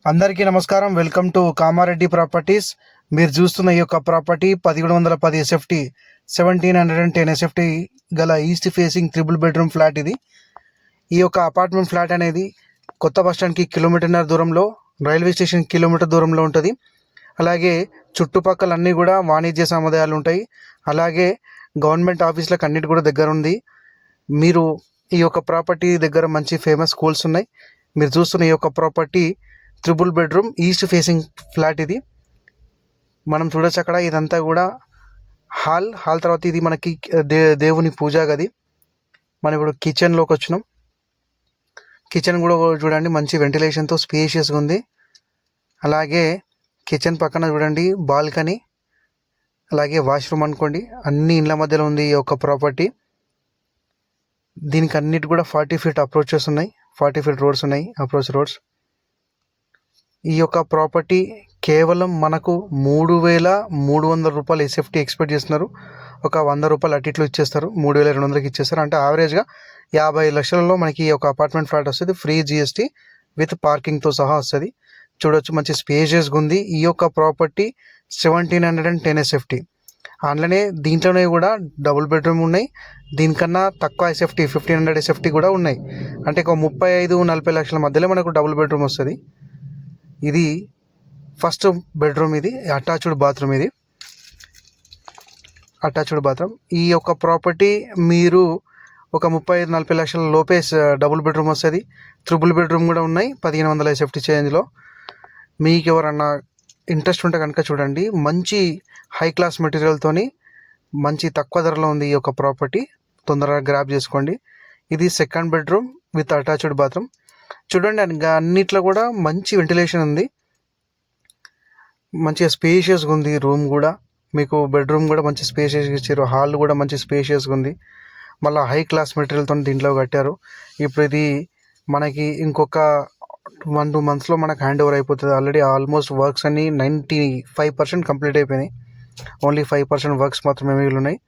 అందరికీ నమస్కారం. Welcome to Kamareddy properties. మీరు చూస్తున్న ఈ యొక్క ప్రాపర్టీ 1710 ఎస్ఎఫ్టీ 1710 ఎస్ఎఫ్టీ గల ఈస్ట్ ఫేసింగ్ 3 బెడ్రూమ్ ఫ్లాట్. ఇది ఈ యొక్క అపార్ట్మెంట్ ఫ్లాట్ అనేది కొత్త బస్టాండ్కి కిలోమీటర్న్నర దూరంలో, రైల్వే స్టేషన్ కిలోమీటర్ దూరంలో ఉంటుంది. అలాగే చుట్టుపక్కల అన్నీ కూడా వాణిజ్య సముదాయాలు ఉంటాయి. అలాగే గవర్నమెంట్ ఆఫీసులకు అన్నిటి కూడా దగ్గర ఉంది. మీరు ఈ యొక్క ప్రాపర్టీ దగ్గర మంచి ఫేమస్ స్కూల్స్ ఉన్నాయి. మీరు చూస్తున్న ఈ యొక్క property 3 bedroom east facing flat. ఇది మనం చూడొచ్చు. అక్కడ ఇదంతా కూడా హాల్ తర్వాత ఇది మనకి దేవుని పూజా గది. మనం ఇప్పుడు కిచెన్లోకి వచ్చినాం. కిచెన్ కూడా చూడండి, మంచి వెంటిలేషన్తో స్పేషియస్గా ఉంది. అలాగే కిచెన్ పక్కన చూడండి బాల్కనీ, అలాగే వాష్రూమ్ అనుకోండి, అన్ని ఇండ్ల మధ్యలో ఉంది ఈ యొక్క ప్రాపర్టీ. దీనికి అన్నిటి కూడా 40 ఫీట్ అప్రోచెస్ ఉన్నాయి, 40 ఫీట్ రోడ్స్ ఉన్నాయి, అప్రోచ్ రోడ్స్. ఈ యొక్క ప్రాపర్టీ కేవలం మనకు 3,300 రూపాయలు ఎస్ఎఫ్టీ ఎక్స్పెక్ట్ చేస్తున్నారు. ఒక 100 రూపాయలు అటు ఇట్లు ఇచ్చేస్తారు, 3,200కి ఇచ్చేస్తారు. అంటే యావరేజ్గా 50 లక్షలలో మనకి ఈ యొక్క అపార్ట్మెంట్ ఫ్లాట్ వస్తుంది. ఫ్రీ జిఎస్టీ విత్ పార్కింగ్తో సహా వస్తుంది. చూడొచ్చు, మంచి స్పేషియస్గా ఉంది. ఈ యొక్క ప్రాపర్టీ 1710 ఎస్ఎఫ్టీ. అందులోనే దీంట్లోనే కూడా డబుల్ బెడ్రూమ్ ఉన్నాయి. దీనికన్నా తక్కువ ఎస్ఎఫ్టీ 1500 ఎస్ఎఫ్టీ కూడా ఉన్నాయి. అంటే ఒక 35-40 లక్షల మధ్యలో మనకు డబుల్ బెడ్రూమ్ వస్తుంది. ఇది ఫస్ట్ బెడ్రూమ్. ఇది అటాచ్డ్ బాత్రూమ్. ఇది అటాచ్డ్ బాత్రూమ్. ఈ యొక్క ప్రాపర్టీ మీరు ఒక 35-40 లక్షల లోపే డబుల్ బెడ్రూమ్ వస్తుంది. 3 బెడ్రూమ్ కూడా ఉన్నాయి 1500 ఎస్ఎఫ్టీ చేంజ్లో. మీకు ఎవరన్నా ఇంట్రెస్ట్ ఉంటే కనుక చూడండి. మంచి హై క్లాస్ మెటీరియల్తోని మంచి తక్కువ ధరలో ఉంది ఈ యొక్క ప్రాపర్టీ. తొందరగా గ్రాప్ చేసుకోండి. ఇది second bedroom with attached bathroom. చూడండి, అన్నిట్లో కూడా మంచి వెంటిలేషన్ ఉంది, మంచిగా స్పేషియస్గా ఉంది. రూమ్ కూడా మీకు బెడ్రూమ్ కూడా మంచి స్పేషియస్గా ఇచ్చారు. హాల్ కూడా మంచి స్పేషియస్గా ఉంది. మళ్ళీ హై క్లాస్ మెటీరియల్తో దీంట్లో కట్టారు. ఇప్పుడు ఇది మనకి ఇంకొక 1-2 మంత్స్లో మనకు హ్యాండ్ ఓవర్ అయిపోతుంది. ఆల్రెడీ ఆల్మోస్ట్ వర్క్స్ అన్నీ 95% కంప్లీట్ అయిపోయినాయి. ఓన్లీ 5% వర్క్స్ మాత్రమే మిగిలి ఉన్నాయి.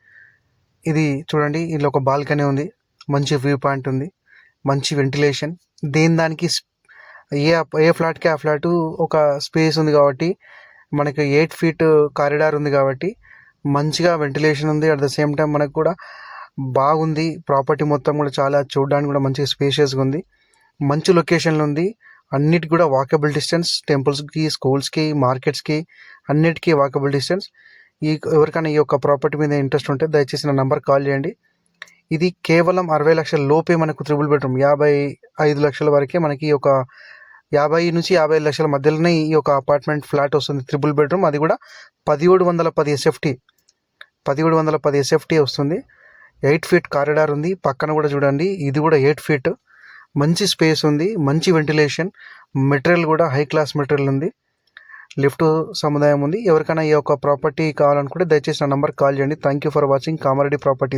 ఇది చూడండి, ఇందులో ఒక బాల్కనీ ఉంది, మంచి వ్యూ పాయింట్ ఉంది, మంచి వెంటిలేషన్. దానికి ఏ ఫ్లాట్కి ఆ ఫ్లాట్ ఒక స్పేస్ ఉంది కాబట్టి మనకి 8 ఫీట్ కారిడార్ ఉంది కాబట్టి మంచిగా వెంటిలేషన్ ఉంది. అట్ ద సేమ్ టైం మనకు కూడా బాగుంది. ప్రాపర్టీ మొత్తం కూడా చాలా చూడడానికి కూడా మంచి స్పేషియస్గా ఉంది. మంచి లొకేషన్లో ఉంది. అన్నిటికి కూడా వాకబుల్ డిస్టెన్స్. టెంపుల్స్కి, స్కూల్స్కి, మార్కెట్స్కి అన్నిటికీ వాకబుల్ డిస్టెన్స్. ఎవరికైనా ఈ యొక్క ప్రాపర్టీ మీద ఇంట్రెస్ట్ ఉంటే దయచేసి నా నెంబర్ కాల్ చేయండి. ఇది కేవలం 60 లక్షల లోపే మనకు 3 బెడ్రూమ్. 55 లక్షల వరకే మనకి ఒక 50 నుంచి 55 లక్షల మధ్యలోనే ఈ యొక్క అపార్ట్మెంట్ ఫ్లాట్ వస్తుంది. 3 బెడ్రూమ్. అది కూడా 1710 ఎస్ఎఫ్టీ. 1710 ఎస్ఎఫ్టీ వస్తుంది. 8 ఫీట్ కారిడార్ ఉంది. పక్కన కూడా చూడండి, ఇది కూడా 8 ఫీట్. మంచి స్పేస్ ఉంది, మంచి వెంటిలేషన్. మెటీరియల్ కూడా హై క్లాస్ మెటీరియల్ ఉంది. లిఫ్ట్ సముదాయం ఉంది. ఎవరికైనా ఈ యొక్క ప్రాపర్టీ కావాలనుకుంటే దయచేసి నా నెంబర్ కాల్ చేయండి. Thank you for watching Kamareddy properties.